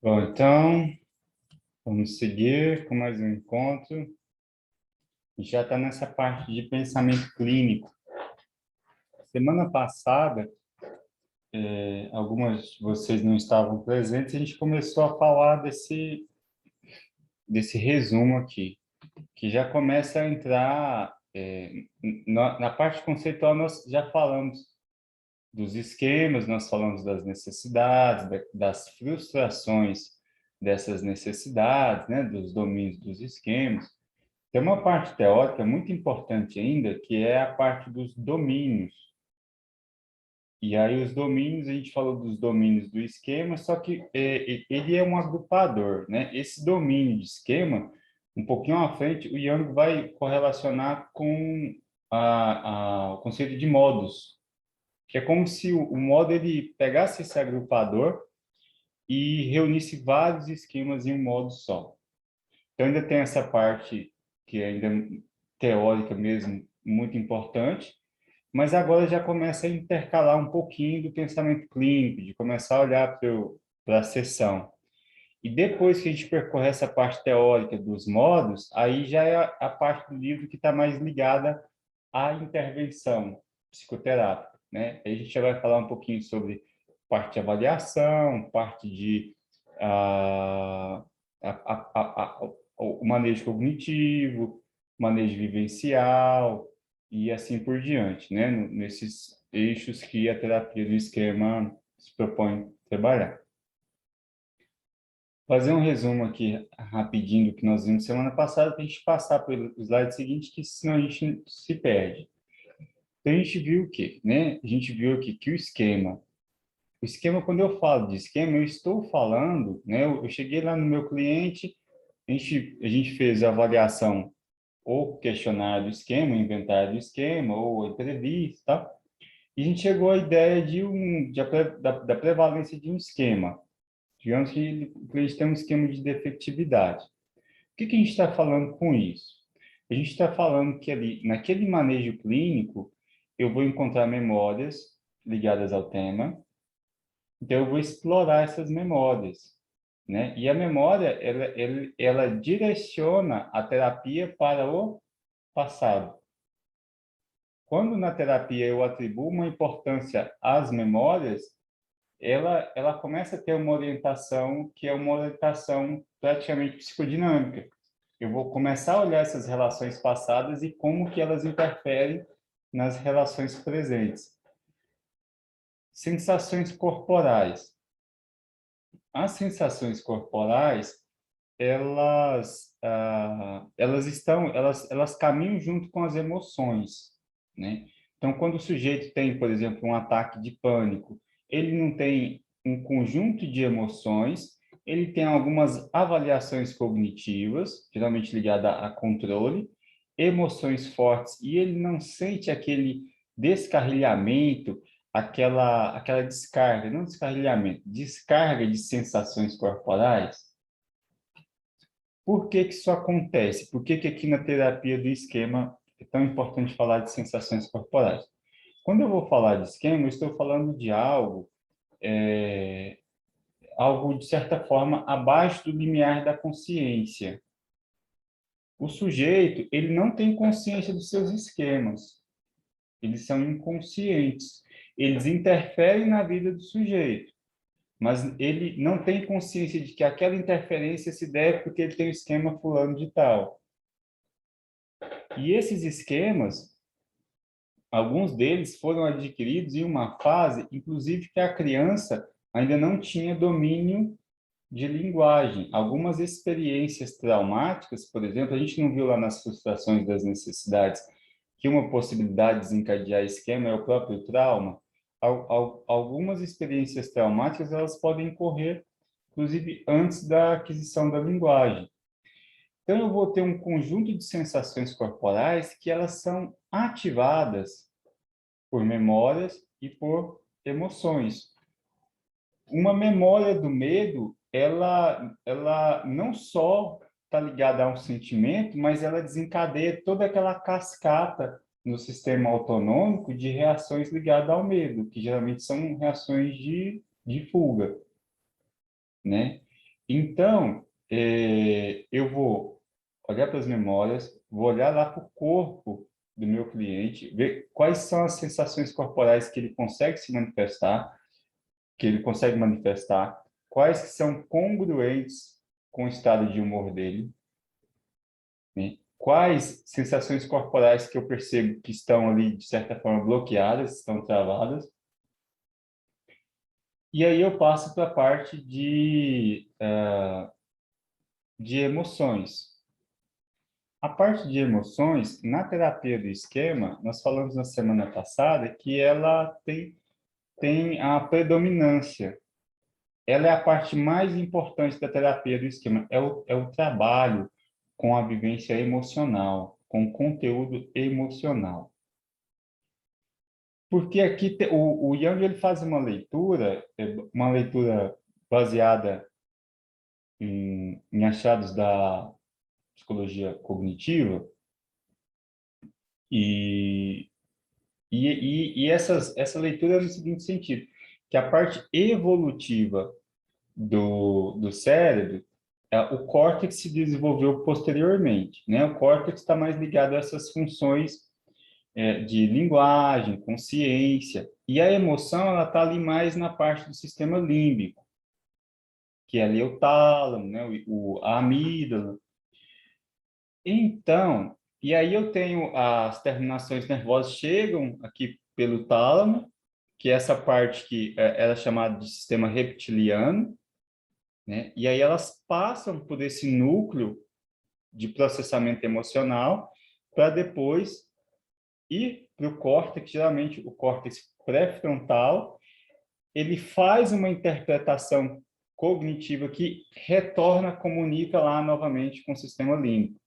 Bom, então, vamos seguir com mais um encontro. Já está nessa parte de pensamento clínico. Semana passada, algumas de vocês não estavam presentes, a gente começou a falar desse resumo aqui, que já começa a entrar na parte conceitual. Nós já falamos dos esquemas, nós falamos das necessidades, das frustrações dessas necessidades, né, dos domínios dos esquemas. Tem uma parte teórica muito importante ainda, que é a parte dos domínios. E aí os domínios, a gente falou dos domínios do esquema, só que ele é um agrupador, né? Esse domínio de esquema, um pouquinho à frente, o Young vai correlacionar com o conceito de modos, que é como se o modo ele pegasse esse agrupador e reunisse vários esquemas em um modo só. Então ainda tem essa parte que é ainda teórica mesmo, muito importante, mas agora já começa a intercalar um pouquinho do pensamento clínico, de começar a olhar para a sessão. E depois que a gente percorrer essa parte teórica dos modos, aí já é a parte do livro que está mais ligada à intervenção psicoterápica, né? Aí a gente já vai falar um pouquinho sobre parte de avaliação, parte de ah, a, o manejo cognitivo, manejo vivencial e assim por diante, né? Nesses eixos que a terapia do esquema se propõe trabalhar. Fazer um resumo aqui rapidinho do que nós vimos semana passada, para a gente passar pelo slide seguinte, que senão a gente se perde. Então, a gente viu o quê? Né? A gente viu aqui que o esquema, quando eu falo de esquema, eu estou falando, né? Eu cheguei lá no meu cliente, a gente fez a avaliação, ou questionário do esquema, inventário do esquema, ou entrevista, tá? E a gente chegou à ideia da prevalência de um esquema. Digamos que o cliente tem um esquema de defectividade. O que a gente está falando com isso? A gente está falando que ali, naquele manejo clínico, eu vou encontrar memórias ligadas ao tema, então eu vou explorar essas memórias, né? E a memória, ela direciona a terapia para o passado. Quando na terapia eu atribuo uma importância às memórias, ela começa a ter uma orientação que é uma orientação praticamente psicodinâmica. Eu vou começar a olhar essas relações passadas e como que elas interferem nas relações presentes. Sensações corporais. As sensações corporais, elas caminham junto com as emoções, né? Então, quando o sujeito tem, por exemplo, um ataque de pânico, ele não tem um conjunto de emoções, ele tem algumas avaliações cognitivas, geralmente ligada a controle, emoções fortes, e ele não sente aquele descarrilhamento, aquela descarga, não descarrilhamento, descarga de sensações corporais. Por que que isso acontece? Por que que aqui na terapia do esquema é tão importante falar de sensações corporais? Quando eu vou falar de esquema, eu estou falando de algo de certa forma abaixo do limiar da consciência. O sujeito, ele não tem consciência dos seus esquemas. Eles são inconscientes. Eles interferem na vida do sujeito, mas ele não tem consciência de que aquela interferência se deve porque ele tem o esquema fulano de tal. E esses esquemas, alguns deles foram adquiridos em uma fase, inclusive, que a criança ainda não tinha domínio de linguagem. Algumas experiências traumáticas, por exemplo, a gente não viu lá nas frustrações das necessidades que uma possibilidade de desencadear esquema é o próprio trauma. Algumas experiências traumáticas, elas podem ocorrer, inclusive, antes da aquisição da linguagem. Então, eu vou ter um conjunto de sensações corporais que elas são ativadas por memórias e por emoções. Uma memória do medo, ela não só está ligada a um sentimento, mas ela desencadeia toda aquela cascata no sistema autonômico de reações ligadas ao medo, que geralmente são reações de fuga, né? Então, eu vou olhar para as memórias, vou olhar lá para o corpo do meu cliente, ver quais são as sensações corporais que ele consegue se manifestar, que ele consegue manifestar, quais que são congruentes com o estado de humor dele, né? Quais sensações corporais que eu percebo que estão ali, de certa forma, bloqueadas, estão travadas. E aí eu passo para a parte de emoções. A parte de emoções, na terapia do esquema, nós falamos na semana passada que ela tem a predominância. Ela é a parte mais importante da terapia do esquema, é o trabalho com a vivência emocional, com o conteúdo emocional. Porque aqui o Jung ele faz uma leitura baseada em achados da psicologia cognitiva, e essa leitura é no seguinte sentido, que a parte evolutiva do cérebro, o córtex se desenvolveu posteriormente, né? O córtex está mais ligado a essas funções de linguagem, consciência, e a emoção ela está ali mais na parte do sistema límbico, que é ali o tálamo, né? A amígdala. Então, e aí eu tenho as terminações nervosas chegam aqui pelo tálamo, que é essa parte que ela é chamada de sistema reptiliano, né? E aí elas passam por esse núcleo de processamento emocional para depois ir para o córtex, geralmente o córtex pré-frontal, ele faz uma interpretação cognitiva que retorna, comunica lá novamente com o sistema límbico,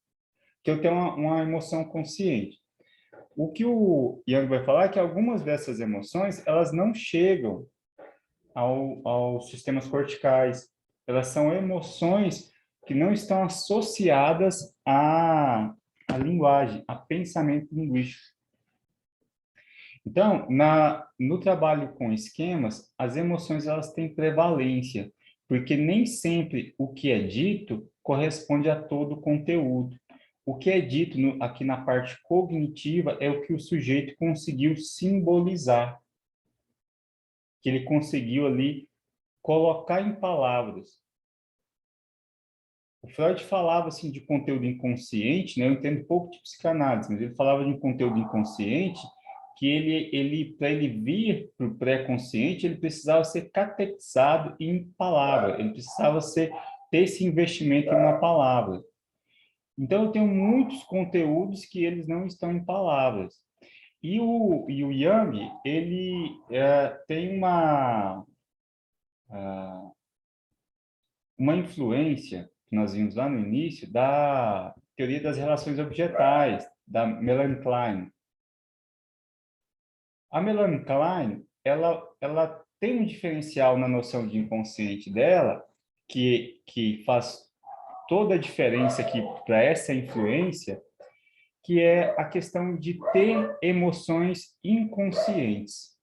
que eu tenho uma emoção consciente. O que o Jung vai falar é que algumas dessas emoções, elas não chegam aos sistemas corticais. Elas são emoções que não estão associadas à linguagem, a pensamento linguístico. Então, no trabalho com esquemas, as emoções elas têm prevalência, porque nem sempre o que é dito corresponde a todo o conteúdo. O que é dito aqui na parte cognitiva é o que o sujeito conseguiu simbolizar, que ele conseguiu ali colocar em palavras. O Freud falava assim de conteúdo inconsciente, né? Eu entendo pouco de psicanálise, mas ele falava de um conteúdo inconsciente que ele para ele vir para o pré-consciente, ele precisava ser catequizado em palavra, ele precisava ter esse investimento em uma palavra. Então, eu tenho muitos conteúdos que eles não estão em palavras. E o Jung, ele tem uma influência, que nós vimos lá no início, da teoria das relações objetais, da Melanie Klein. A Melanie Klein, ela tem um diferencial na noção de inconsciente dela, que faz toda a diferença aqui para essa influência, que é a questão de ter emoções inconscientes.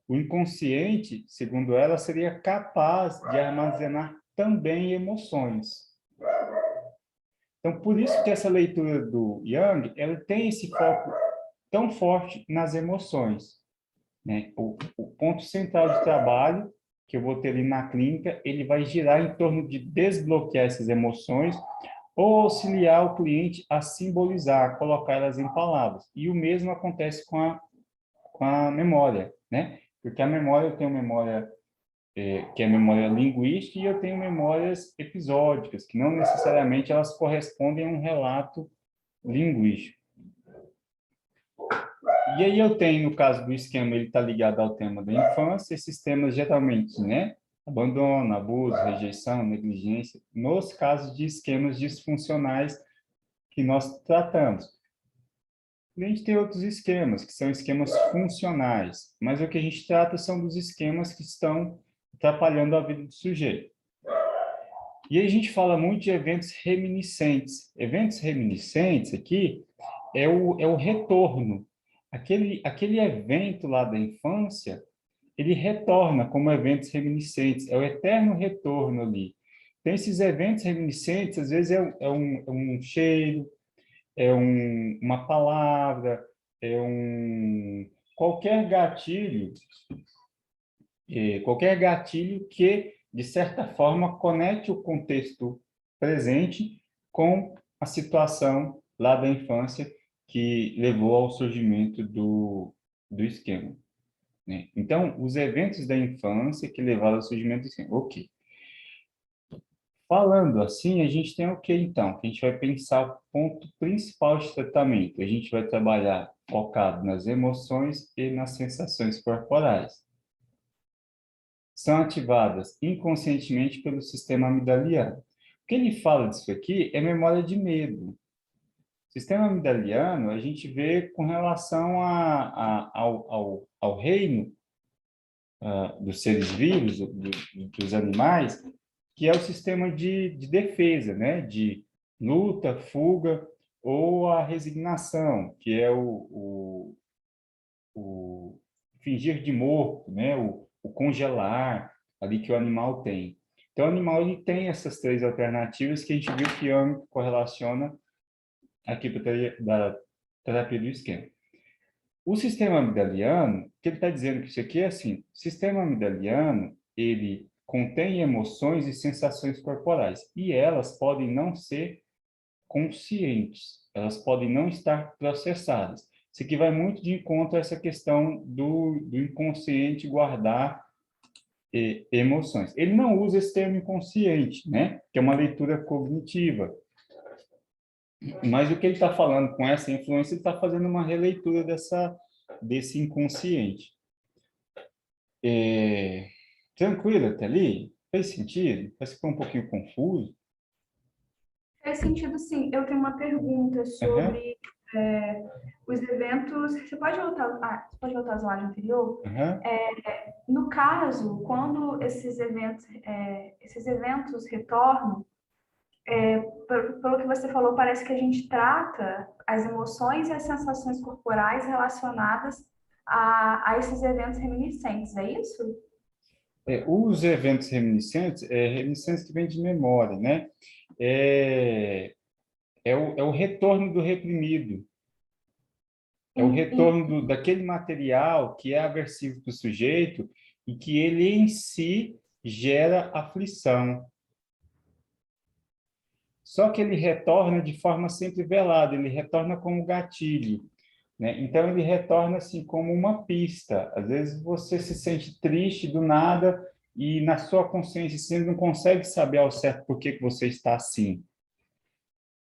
O inconsciente, segundo ela, seria capaz de armazenar também emoções. Então, por isso que essa leitura do Jung, ela tem esse foco tão forte nas emoções, né? O ponto central de trabalho que eu vou ter ali na clínica, ele vai girar em torno de desbloquear essas emoções ou auxiliar o cliente a simbolizar, colocar elas em palavras. E o mesmo acontece com a memória, né? Porque a memória, eu tenho memória que é memória linguística, e eu tenho memórias episódicas, que não necessariamente elas correspondem a um relato linguístico. E aí eu tenho, no caso do esquema, ele está ligado ao tema da infância, esses temas geralmente, né? Abandono, abuso, rejeição, negligência, nos casos de esquemas disfuncionais que nós tratamos. A gente tem outros esquemas, que são esquemas funcionais, mas o que a gente trata são dos esquemas que estão atrapalhando a vida do sujeito. E aí a gente fala muito de eventos reminiscentes. Eventos reminiscentes aqui é o retorno. Aquele evento lá da infância, ele retorna como eventos reminiscentes, é o eterno retorno ali. Então, esses eventos reminiscentes, às vezes, é um cheiro, uma palavra, qualquer gatilho, qualquer gatilho que, de certa forma, conecte o contexto presente com a situação lá da infância que levou ao surgimento do esquema, né? Então, os eventos da infância que levaram ao surgimento do esquema. Ok. Falando assim, a gente tem o que então? Que a gente vai pensar o ponto principal de tratamento. A gente vai trabalhar focado nas emoções e nas sensações corporais. São ativadas inconscientemente pelo sistema amigdaliano. O que ele fala disso aqui é memória de medo. O sistema amigdaliano a gente vê com relação ao reino dos seres vivos, dos animais, que é o sistema de defesa, né? De luta, fuga ou a resignação, que é o fingir de morto, né? O congelar ali que o animal tem. Então, o animal ele tem essas três alternativas que a gente viu que Jung correlaciona aqui para a terapia do esquema. O sistema amigdaliano, que ele está dizendo que isso aqui é assim, o sistema amigdaliano, ele contém emoções e sensações corporais, e elas podem não ser conscientes, elas podem não estar processadas. Isso aqui vai muito de encontro a essa questão do inconsciente guardar emoções. Ele não usa esse termo inconsciente, né? Que é uma leitura cognitiva. Mas o que ele está falando com essa influência, ele está fazendo uma releitura desse inconsciente. Tranquilo até ali? Fez sentido? Parece que ficou um pouquinho confuso. Faz sentido, sim. Eu tenho uma pergunta Aham, sobre os eventos. Você pode voltar ao slide anterior? aham. No caso, quando esses eventos retornam, pelo que você falou, parece que a gente trata as emoções e as sensações corporais relacionadas a esses eventos reminiscentes, é isso? Os eventos reminiscentes, reminiscentes que vêm de memória, né? É, é o retorno do reprimido, é o Em- em- retorno daquele material que é aversivo para o sujeito e que ele em si gera aflição. Só que ele retorna de forma sempre velada, ele retorna como gatilho, né? Então, ele retorna assim como uma pista. Às vezes você se sente triste do nada e na sua consciência você não consegue saber ao certo por que que você está assim.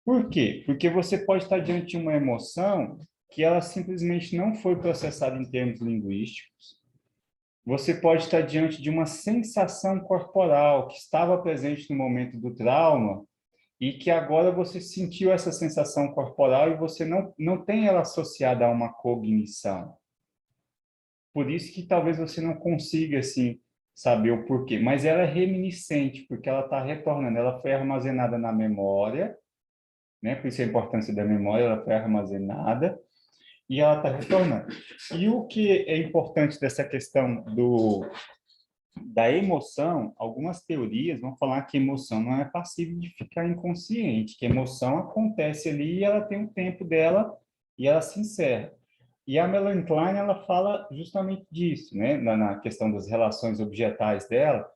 Por quê? Porque você pode estar diante de uma emoção que ela simplesmente não foi processada em termos linguísticos. Você pode estar diante de uma sensação corporal que estava presente no momento do trauma e que agora você sentiu essa sensação corporal e você não tem ela associada a uma cognição. Por isso que talvez você não consiga, assim, saber o porquê. Mas ela é reminiscente, porque ela está retornando. Ela foi armazenada na memória, né? Por isso a importância da memória, ela foi armazenada e ela está retornando. E o que é importante dessa questão da emoção, algumas teorias vão falar que emoção não é passível de ficar inconsciente, que emoção acontece ali e ela tem o tempo dela e ela se encerra. E a Melanie Klein, ela fala justamente disso, né? Na questão das relações objetais dela,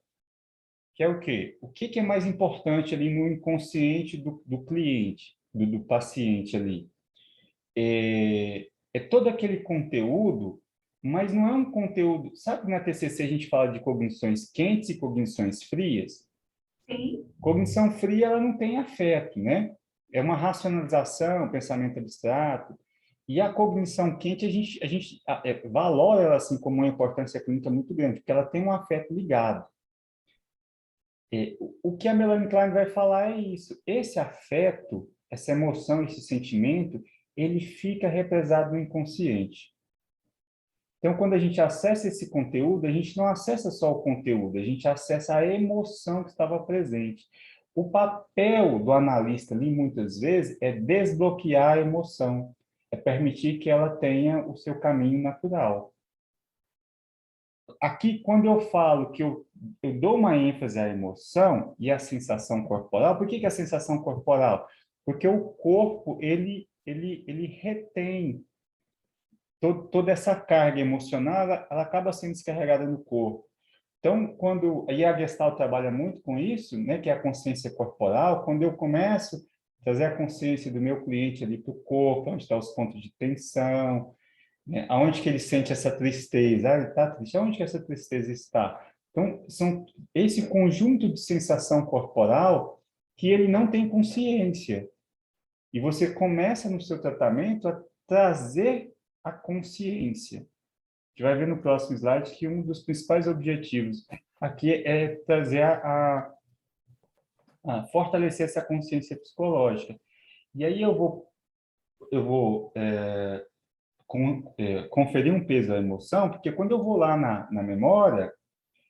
que é o quê? O que que é mais importante ali no inconsciente do cliente, do paciente ali? É todo aquele conteúdo, mas não é um conteúdo... Sabe que na TCC a gente fala de cognições quentes e cognições frias? Sim. Cognição fria, ela não tem afeto, né? É uma racionalização, pensamento abstrato. E a cognição quente, a gente valora ela assim como uma importância clínica muito grande, porque ela tem um afeto ligado. O que a Melanie Klein vai falar é isso. Esse afeto, essa emoção, esse sentimento, ele fica represado no inconsciente. Então, quando a gente acessa esse conteúdo, a gente não acessa só o conteúdo, a gente acessa a emoção que estava presente. O papel do analista ali, muitas vezes, é desbloquear a emoção, é permitir que ela tenha o seu caminho natural. aqui, quando eu falo que eu dou uma ênfase à emoção e à sensação corporal, por que que a sensação corporal? Porque o corpo, ele retém toda essa carga emocional, ela acaba sendo descarregada no corpo. Então, e a Gestalt trabalha muito com isso, né, que é a consciência corporal, quando eu começo a trazer a consciência do meu cliente ali para o corpo, onde estão os pontos de tensão, né, aonde que ele sente essa tristeza, ele está triste, aonde que essa tristeza está? Então, são esse conjunto de sensação corporal que ele não tem consciência. E você começa no seu tratamento a trazer a consciência. A gente vai ver no próximo slide que um dos principais objetivos aqui é trazer a fortalecer essa consciência psicológica. E aí eu vou conferir um peso à emoção, porque quando eu vou lá na memória,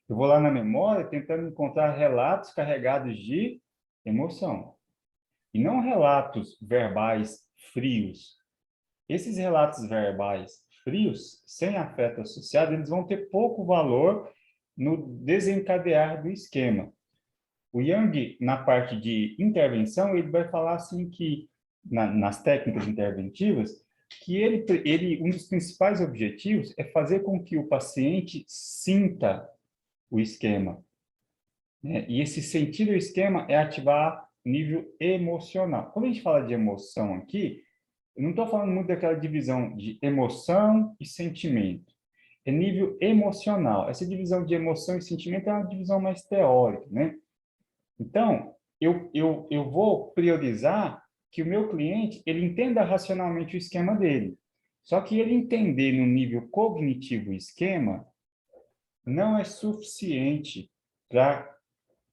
eu vou lá na memória tentando encontrar relatos carregados de emoção. E não relatos verbais frios. Esses relatos verbais frios, sem afeto associado, eles vão ter pouco valor no desencadear do esquema. O Jung, na parte de intervenção, ele vai falar assim que, nas técnicas interventivas, que um dos principais objetivos é fazer com que o paciente sinta o esquema, né? E esse sentir o esquema é ativar o nível emocional. Quando a gente fala de emoção aqui, eu não estou falando muito daquela divisão de emoção e sentimento. É nível emocional. Essa divisão de emoção e sentimento é uma divisão mais teórica, né? Então, eu vou priorizar que o meu cliente ele entenda racionalmente o esquema dele. Só que ele entender no nível cognitivo o esquema não é suficiente para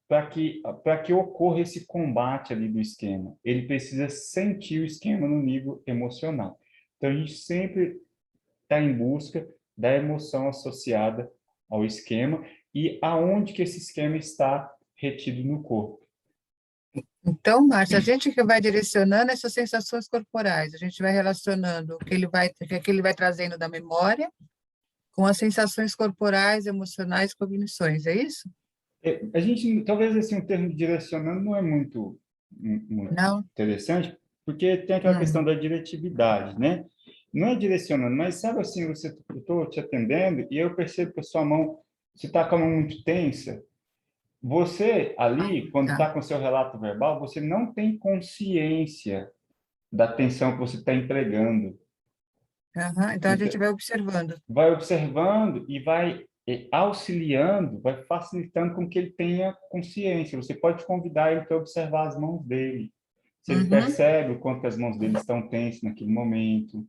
para que ocorra esse combate ali do esquema. Ele precisa sentir o esquema no nível emocional. Então, a gente sempre está em busca da emoção associada ao esquema e aonde que esse esquema está retido no corpo. Então, Márcia, a gente que vai direcionando essas sensações corporais, a gente vai relacionando o que ele vai trazendo da memória com as sensações corporais, emocionais, cognições, é isso? A gente, talvez assim, o termo direcionando não é muito Não? interessante, porque tem aquela Hum, questão da diretividade, né? Não é direcionando, mas sabe assim, eu estou te atendendo e eu percebo que a sua mão, você está com a mão muito tensa. Você ali, quando tá. está com o seu relato verbal, você não tem consciência da tensão que você está empregando. Aham, então, a Então, gente vai observando. vai observando e vai auxiliando, vai facilitando com que ele tenha consciência. Você pode convidar ele para observar as mãos dele. Se ele Uhum. percebe o quanto as mãos dele estão tensas naquele momento,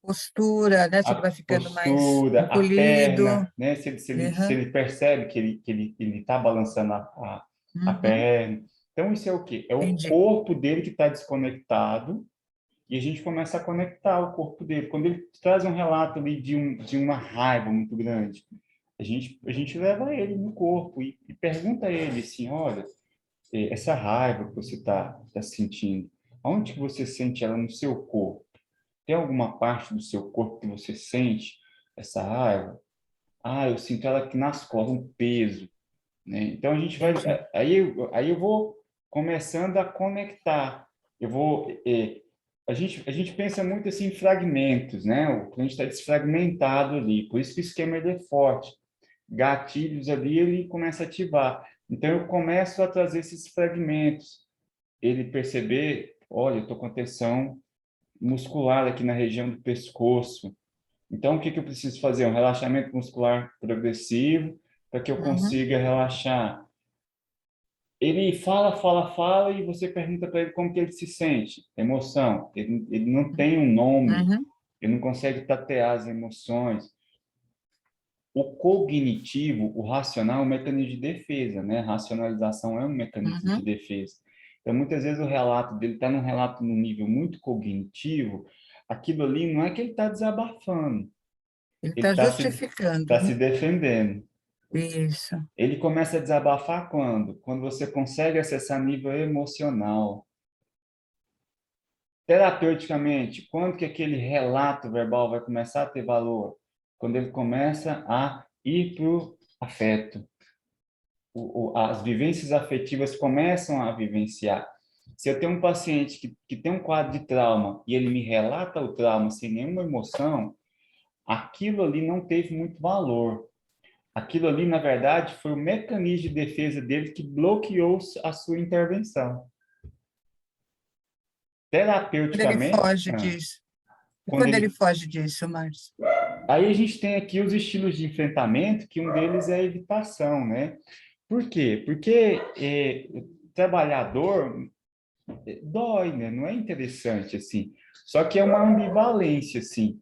Postura, né? Se a ele vai ficando mais postura, a encolhido. perna, né? Se Uhum. ele percebe que ele está balançando a Uhum. perna. Então, isso é o quê? É o Entendi. corpo dele que está desconectado e a gente começa a conectar o corpo dele. Quando ele traz um relato ali de uma raiva muito grande, a gente leva ele no corpo e pergunta a ele assim, olha, essa raiva que você tá sentindo, aonde que você sente ela no seu corpo? Tem alguma parte do seu corpo que você sente essa raiva? Ah, eu sinto ela aqui nas costas, um peso, né? Então a gente vai, Entendi. aí eu vou começando a conectar. Eu vou, a gente pensa muito assim em fragmentos, né? O cliente está desfragmentado ali, por isso que o esquema ele é forte. Gatilhos ali ele começa a ativar. Então eu começo a trazer esses fragmentos. Ele perceber, olha, eu estou com tensão muscular aqui na região do pescoço. Então o que que eu preciso fazer? Um relaxamento muscular progressivo para que eu Uhum. consiga relaxar. Ele fala, fala, fala e você pergunta para ele como que ele se sente. Emoção. Ele não tem um nome, Uhum. ele não consegue tatear as emoções. O cognitivo, o racional, é um mecanismo de defesa, né? Racionalização é um mecanismo de Uhum. defesa. Então, muitas vezes o relato dele está num relato num nível muito cognitivo, aquilo ali não é que ele está desabafando, Ele ele está justificando, tá se né? defendendo. Isso. Ele começa a desabafar quando? Quando você consegue acessar nível emocional. Terapeuticamente, quando que aquele relato verbal vai começar a ter valor? Quando ele começa a ir para o afeto. As vivências afetivas começam a vivenciar. Se eu tenho um paciente que tem um quadro de trauma e ele me relata o trauma sem nenhuma emoção, aquilo ali não teve muito valor. Aquilo ali, na verdade, foi o mecanismo de defesa dele que bloqueou a sua intervenção. Quando ele Terapeuticamente, foge disso. E quando quando ele ele... foge disso, Márcio? Aí a gente tem aqui os estilos de enfrentamento, que um deles é a evitação, né? Por quê? Porque trabalhador dói, né? Não é interessante, assim. Só que é uma ambivalência, assim.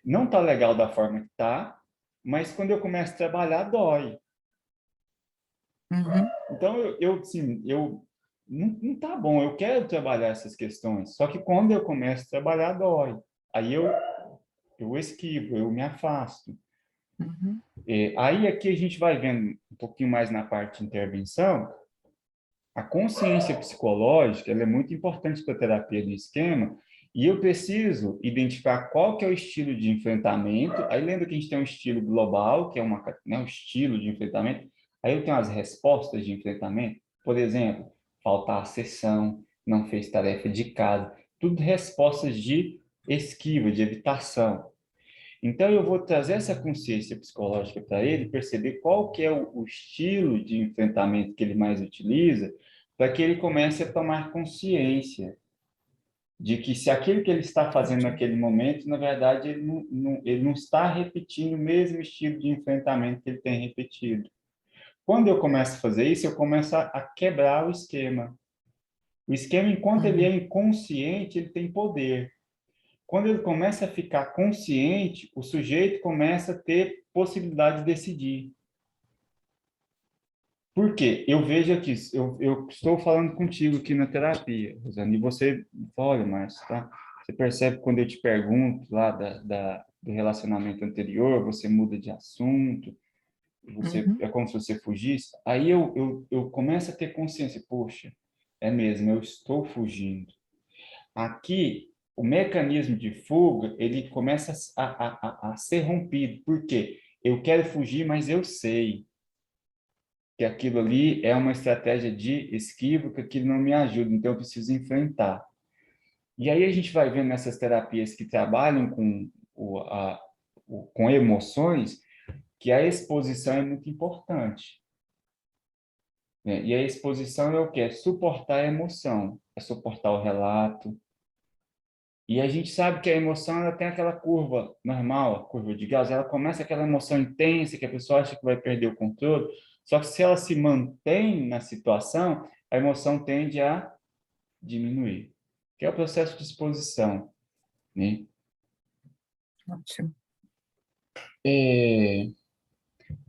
Não tá legal da forma que tá, mas quando eu começo a trabalhar, dói. Uhum. Então, assim, não tá bom, eu quero trabalhar essas questões, só que quando eu começo a trabalhar, dói. Aí eu esquivo, eu me afasto. Uhum. Aí aqui a gente vai vendo um pouquinho mais na parte de intervenção, a consciência psicológica, ela é muito importante para a terapia do esquema, e eu preciso identificar qual que é o estilo de enfrentamento. Aí lembra que a gente tem um estilo global, que é um estilo de enfrentamento. Aí eu tenho as respostas de enfrentamento. Por exemplo, faltar a sessão, não fez tarefa de casa. Tudo respostas de esquiva, de evitação. Então, eu vou trazer essa consciência psicológica para ele, perceber qual que é o estilo de enfrentamento que ele mais utiliza, para que ele comece a tomar consciência de que se aquilo que ele está fazendo naquele momento, na verdade, ele não está repetindo o mesmo estilo de enfrentamento que ele tem repetido. Quando eu começo a fazer isso, eu começo a quebrar o esquema. O esquema, enquanto ele é Uhum. inconsciente, ele tem poder. Quando ele começa a ficar consciente, o sujeito começa a ter possibilidade de decidir. Por quê? Eu vejo aqui, eu estou falando contigo aqui na terapia, Rosane, e você, olha, Márcio, tá? Você percebe quando eu te pergunto lá do relacionamento anterior, você muda de assunto, você Uhum. é como se você fugisse. Aí eu começo a ter consciência, poxa, é mesmo, eu estou fugindo. Aqui, o mecanismo de fuga, ele começa a ser rompido. Por quê? Eu quero fugir, mas eu sei que aquilo ali é uma estratégia de esquiva, que aquilo não me ajuda, então eu preciso enfrentar. E aí a gente vai vendo nessas terapias que trabalham com emoções, que a exposição é muito importante, né? E a exposição é o quê? É suportar a emoção, é suportar o relato. E a gente sabe que a emoção ela tem aquela curva normal, a curva de Gauss, ela começa aquela emoção intensa que a pessoa acha que vai perder o controle, só que se ela se mantém na situação, a emoção tende a diminuir, que é o processo de exposição, né? Ótimo.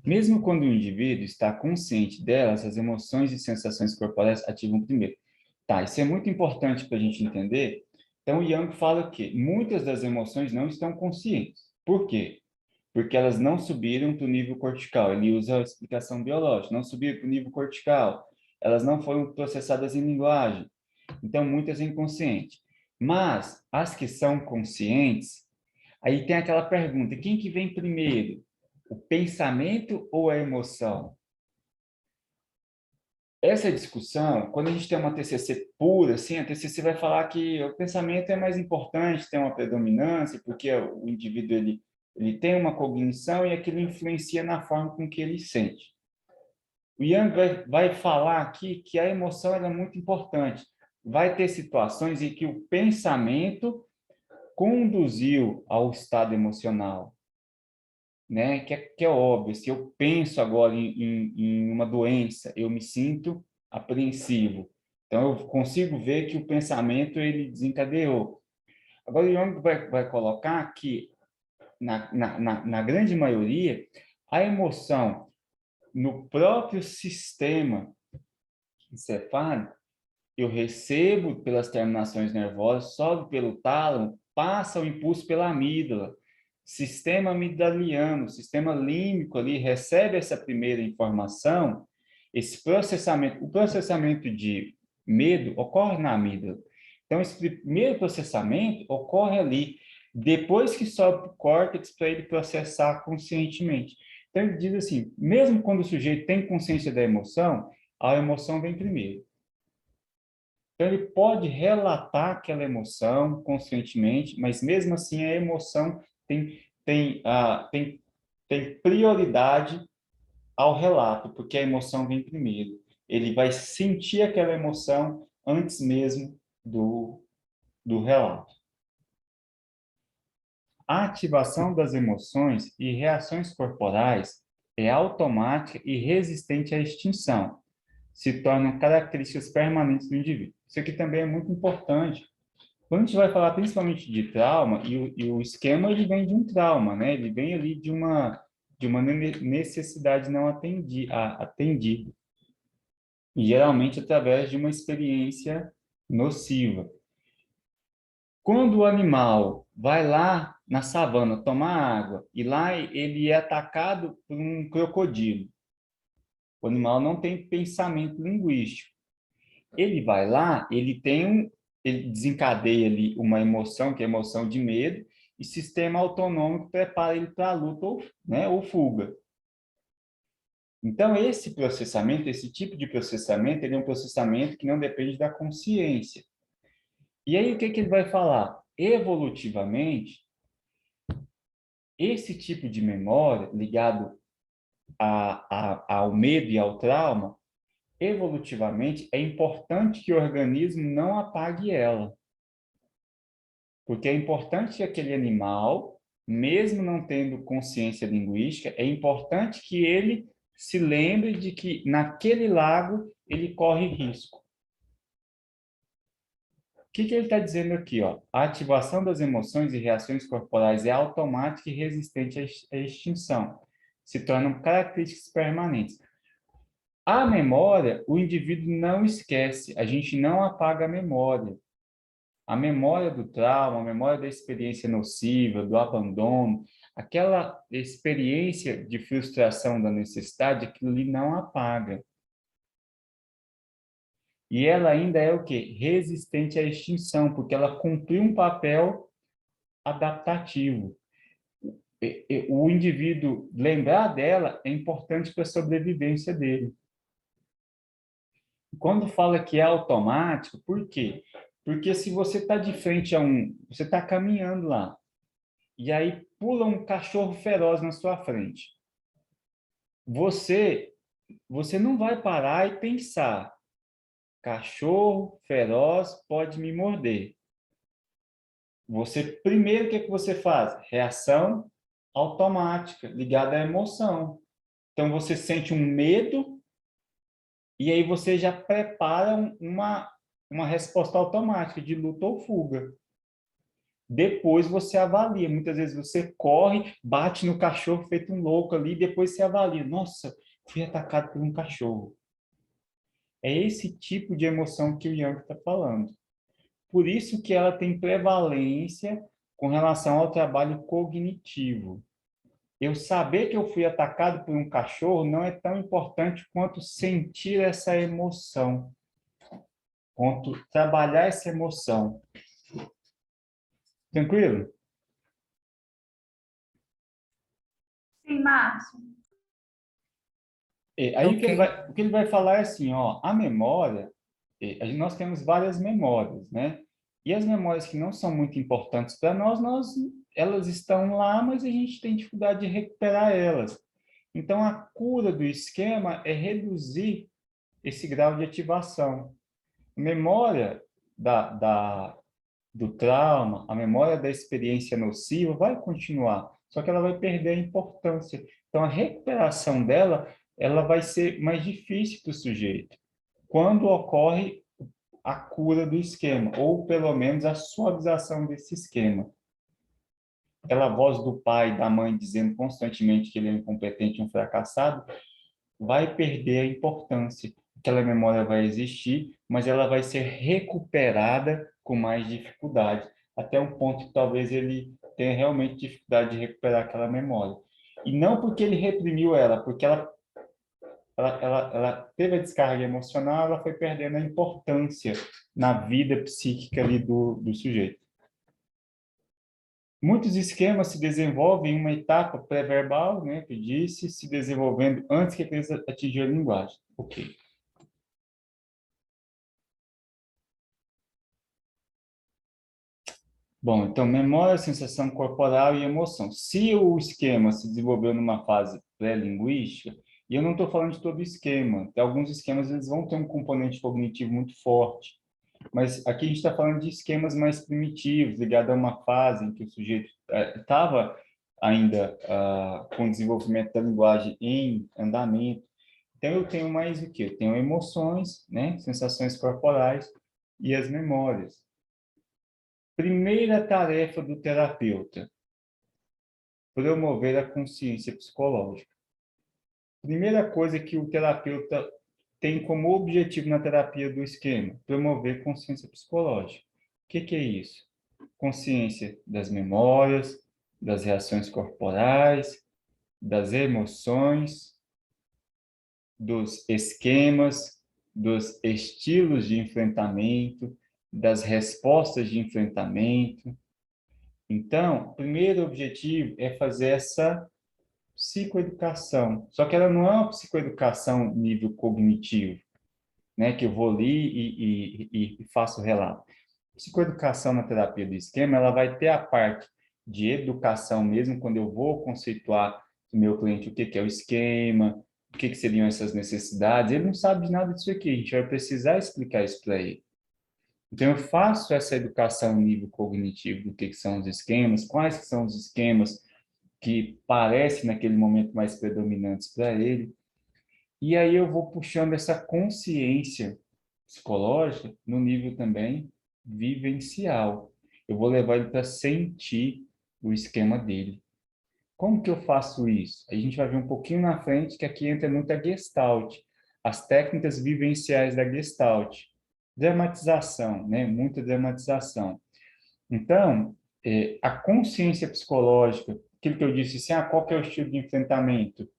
Mesmo quando o indivíduo está consciente delas, as emoções e sensações corporais ativam primeiro. Tá, isso é muito importante para a gente entender. Então, o Yang fala que muitas das emoções não estão conscientes. Por quê? Porque elas não subiram para o nível cortical. Ele usa a explicação biológica, não subiram para o nível cortical. Elas não foram processadas em linguagem. Então, muitas inconscientes. Mas as que são conscientes, aí tem aquela pergunta: quem que vem primeiro? O pensamento ou a emoção? Essa discussão, quando a gente tem uma TCC pura, assim, a TCC vai falar que o pensamento é mais importante, tem uma predominância, porque o indivíduo ele tem uma cognição e aquilo influencia na forma com que ele sente. O Yang vai falar aqui que a emoção é muito importante. Vai ter situações em que o pensamento conduziu ao estado emocional, né? Que é óbvio. Se eu penso agora em uma doença, eu me sinto apreensivo. Então, eu consigo ver que o pensamento ele desencadeou. Agora, o Jung vai colocar que, na grande maioria, a emoção no próprio sistema encefálico, eu recebo pelas terminações nervosas, sobe pelo tálamo, passa o impulso pela amígdala. Sistema amigdaliano, sistema límbico ali recebe essa primeira informação, esse processamento, o processamento de medo ocorre na amígdala. Então, esse primeiro processamento ocorre ali. depois que sobe para o córtex para ele processar conscientemente. Então, ele diz assim, mesmo quando o sujeito tem consciência da emoção, a emoção vem primeiro. Então, ele pode relatar aquela emoção conscientemente, mas mesmo assim a emoção tem prioridade ao relato, porque a emoção vem primeiro. Ele vai sentir aquela emoção antes mesmo do relato. A ativação das emoções e reações corporais é automática e resistente à extinção. Se tornam características permanentes do indivíduo. Isso aqui também é muito importante. Quando a gente vai falar principalmente de trauma, e o esquema ele vem de um trauma, né? Ele vem ali de uma necessidade não atendida. E geralmente através de uma experiência nociva. Quando o animal vai lá na savana tomar água, e lá ele é atacado por um crocodilo, o animal não tem pensamento linguístico. Ele vai lá, ele desencadeia ali uma emoção, que é a emoção de medo, e sistema autonômico prepara ele para a luta ou fuga. Então, esse processamento, esse tipo de processamento, ele é um processamento que não depende da consciência. E aí, o que ele vai falar? Evolutivamente, esse tipo de memória, ligado ao medo e ao trauma, evolutivamente, é importante que o organismo não apague ela. Porque é importante que aquele animal, mesmo não tendo consciência linguística, é importante que ele se lembre de que naquele lago ele corre risco. O que ele está dizendo aqui? Ó? A ativação das emoções e reações corporais é automática e resistente à extinção. Se tornam características permanentes. A memória, o indivíduo não esquece, a gente não apaga a memória. A memória do trauma, a memória da experiência nociva, do abandono, aquela experiência de frustração da necessidade, aquilo ali não apaga. E ela ainda é o quê? Resistente à extinção, porque ela cumpriu um papel adaptativo. O indivíduo lembrar dela é importante para a sobrevivência dele. Quando fala que é automático, por quê? Porque se você está de frente você está caminhando lá, e aí pula um cachorro feroz na sua frente. Você não vai parar e pensar, cachorro feroz pode me morder. Primeiro, o que você faz? Reação automática, ligada à emoção. Então, você sente um medo e aí você já prepara uma resposta automática de luta ou fuga. Depois você avalia. Muitas vezes você corre, bate no cachorro feito um louco ali, depois você avalia. Nossa, fui atacado por um cachorro. É esse tipo de emoção que o Jung está falando. Por isso que ela tem prevalência com relação ao trabalho cognitivo. Eu saber que eu fui atacado por um cachorro não é tão importante quanto sentir essa emoção, quanto trabalhar essa emoção. Tranquilo? Sim, Márcio. Aí Ok. o que ele vai falar é assim, ó, a memória, nós temos várias memórias, né? E as memórias que não são muito importantes para elas estão lá, mas a gente tem dificuldade de recuperar elas. Então, a cura do esquema é reduzir esse grau de ativação. Memória do trauma, a memória da experiência nociva vai continuar, só que ela vai perder a importância. Então, a recuperação dela, ela vai ser mais difícil para o sujeito. Quando ocorre a cura do esquema, ou pelo menos a suavização desse esquema. Aquela voz do pai e da mãe dizendo constantemente que ele é incompetente, um fracassado, vai perder a importância. Aquela memória vai existir, mas ela vai ser recuperada com mais dificuldade, até um ponto que talvez ele tenha realmente dificuldade de recuperar aquela memória. E não porque ele reprimiu ela, porque ela teve a descarga emocional, ela foi perdendo a importância na vida psíquica ali do sujeito. Muitos esquemas se desenvolvem em uma etapa pré-verbal, né, que eu disse, se desenvolvendo antes que a criança atinja a linguagem. Ok. Bom, então, memória, sensação corporal e emoção. Se o esquema se desenvolveu numa fase pré-linguística, e eu não estou falando de todo esquema, alguns esquemas eles vão ter um componente cognitivo muito forte, mas aqui a gente está falando de esquemas mais primitivos, ligados a uma fase em que o sujeito estava ainda com o desenvolvimento da linguagem em andamento. Então, eu tenho mais o quê? Eu tenho emoções, né, sensações corporais e as memórias. Primeira tarefa do terapeuta: promover a consciência psicológica. Primeira coisa que o terapeuta tem como objetivo na terapia do esquema: promover consciência psicológica. O que é isso? Consciência das memórias, das reações corporais, das emoções, dos esquemas, dos estilos de enfrentamento, das respostas de enfrentamento. Então, o primeiro objetivo é fazer essa psicoeducação. Só que ela não é uma psicoeducação nível cognitivo, né? Que eu vou ali e faço relato. Psicoeducação na terapia do esquema, ela vai ter a parte de educação mesmo, quando eu vou conceituar o meu cliente o que é o esquema, o que seriam essas necessidades. Ele não sabe de nada disso aqui, a gente vai precisar explicar isso para ele. Então, eu faço essa educação nível cognitivo do que são os esquemas, quais que são os esquemas que parecem naquele momento mais predominantes para ele. E aí eu vou puxando essa consciência psicológica no nível também vivencial. Eu vou levar ele para sentir o esquema dele. Como que eu faço isso? A gente vai ver um pouquinho na frente que aqui entra muito a Gestalt, as técnicas vivenciais da Gestalt. Dramatização, né? Muita dramatização. Então, a consciência psicológica, aquilo que eu disse assim, qual que é o estilo de enfrentamento?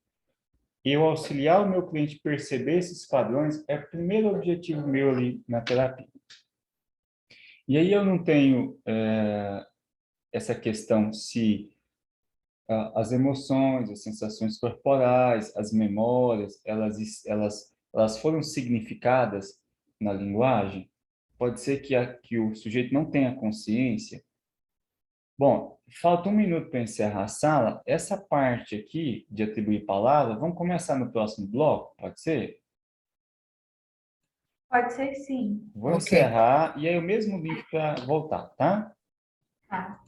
Eu auxiliar o meu cliente a perceber esses padrões é o primeiro objetivo meu ali na terapia. E aí eu não tenho essa questão se as emoções, as sensações corporais, as memórias, elas foram significadas na linguagem. Pode ser que o sujeito não tenha consciência. Bom, falta 1 minuto para encerrar a sala. Essa parte aqui de atribuir palavras, vamos começar no próximo bloco, pode ser? Pode ser sim. Vou Ok. encerrar e aí o mesmo link para voltar, tá? Tá.